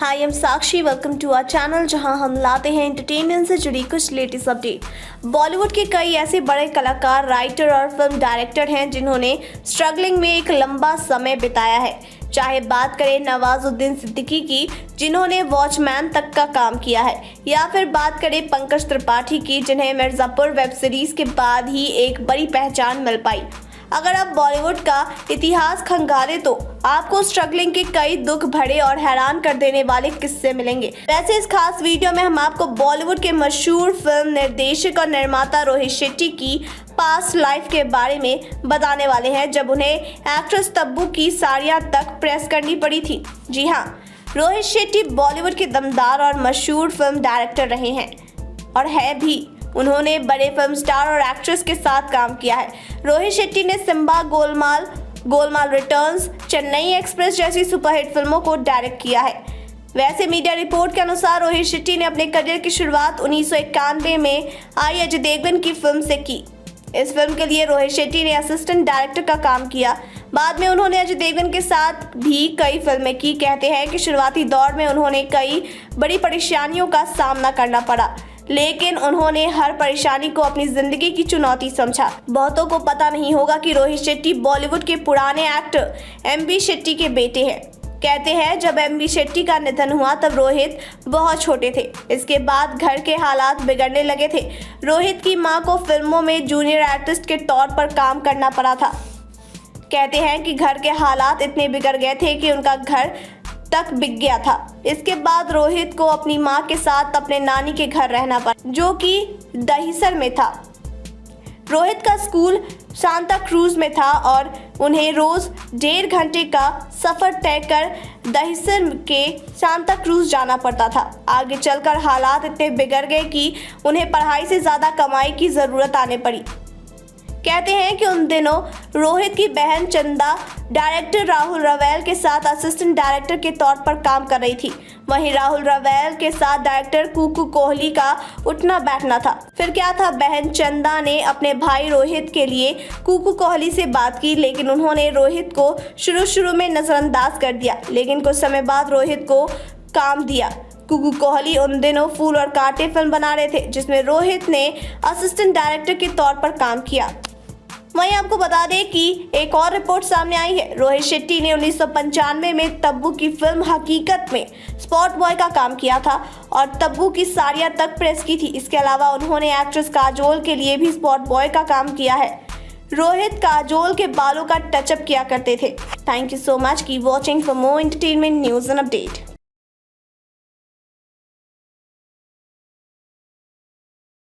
Hi I am Sakshi, welcome to our channel जहां हम लाते हैं एंटरटेनमेंट से जुड़ी कुछ लेटेस्ट अपडेट। बॉलीवुड के कई ऐसे बड़े कलाकार, राइटर और फिल्म डायरेक्टर हैं जिन्होंने स्ट्रगलिंग में एक लंबा समय बिताया है। चाहे बात करें नवाजुद्दीन सिद्दीकी की, जिन्होंने वॉचमैन तक का काम किया है, या फिर बात करें पंकज त्रिपाठी की, जिन्हें मिर्जापुर वेब सीरीज के बाद ही एक बड़ी पहचान मिल पाई। अगर आप बॉलीवुड का इतिहास खंगालें तो आपको स्ट्रगलिंग के कई दुख भरे और हैरान कर देने वाले किस्से मिलेंगे। वैसे इस खास वीडियो में हम आपको बॉलीवुड के मशहूर फिल्म निर्देशक और निर्माता रोहित शेट्टी की पास्ट लाइफ के बारे में बताने वाले हैं, जब उन्हें एक्ट्रेस तब्बू की साड़ियां तक प्रेस करनी पड़ी थी। जी हाँ, रोहित शेट्टी बॉलीवुड के दमदार और मशहूर फिल्म डायरेक्टर रहे हैं और है भी। उन्होंने बड़े फिल्म स्टार और एक्ट्रेस के साथ काम किया है। रोहित शेट्टी ने सिम्बा, गोलमाल रिटर्न्स, चेन्नई एक्सप्रेस जैसी सुपरहिट फिल्मों को डायरेक्ट किया है। वैसे मीडिया रिपोर्ट के अनुसार रोहित शेट्टी ने अपने करियर की शुरुआत 1991 में आई अजय देवगन की फिल्म से की। इस फिल्म के लिए रोहित शेट्टी ने असिस्टेंट डायरेक्टर का काम किया। बाद में उन्होंने अजय देवगन के साथ भी कई फिल्में की। कहते हैं कि शुरुआती दौर में उन्होंने कई बड़ी परेशानियों का सामना करना पड़ा, लेकिन उन्होंने हर परेशानी को अपनी जिंदगी की चुनौती समझा। बहुतों को पता नहीं होगा कि रोहित शेट्टी बॉलीवुड के पुराने एक्टर एम.बी. शेट्टी के बेटे हैं। कहते हैं जब एम.बी. शेट्टी का निधन हुआ तब रोहित बहुत छोटे थे। इसके बाद घर के हालात बिगड़ने लगे थे। रोहित की मां को फिल्मों में जूनियर आर्टिस्ट के तौर पर काम करना पड़ा था। कहते हैं कि घर के हालात इतने बिगड़ गए थे कि उनका घर तक बिक गया था। इसके बाद रोहित को अपनी मां के साथ अपने नानी के घर रहना पड़ा, जो कि दहिसर में था। रोहित का स्कूल सांता क्रूज में था और उन्हें रोज 1.5 घंटे का सफर तय कर दहिसर के सांता क्रूज जाना पड़ता था। आगे चलकर हालात इतने बिगड़ गए कि उन्हें पढ़ाई से ज्यादा कमाई की जरूरत आने पड़ी। कहते हैं कि उन दिनों रोहित की बहन चंदा डायरेक्टर राहुल रवैल के साथ असिस्टेंट डायरेक्टर के तौर पर काम कर रही थी। वहीं राहुल रवैल के साथ डायरेक्टर कुकू कोहली का उठना बैठना था। फिर क्या था, बहन चंदा ने अपने भाई रोहित के लिए कुकू कोहली से बात की, लेकिन उन्होंने रोहित को शुरू में नजरअंदाज कर दिया। लेकिन कुछ समय बाद रोहित को काम दिया। कुकू कोहली उन दिनों फूल और कांटे फिल्म बना रहे थे, जिसमें रोहित ने असिस्टेंट डायरेक्टर के तौर पर काम किया। वहीं आपको बता दें कि एक और रिपोर्ट सामने आई है। रोहित शेट्टी ने 1995 में तब्बू की फिल्म हकीकत में स्पॉट बॉय का काम किया था और तब्बू की साड़ियां तक प्रेस की थी। इसके अलावा उन्होंने एक्ट्रेस काजोल के लिए भी स्पॉट बॉय का काम किया है। रोहित काजोल के बालों का टचअप किया करते थे। Thank you so much, keep watching for more entertainment news and update.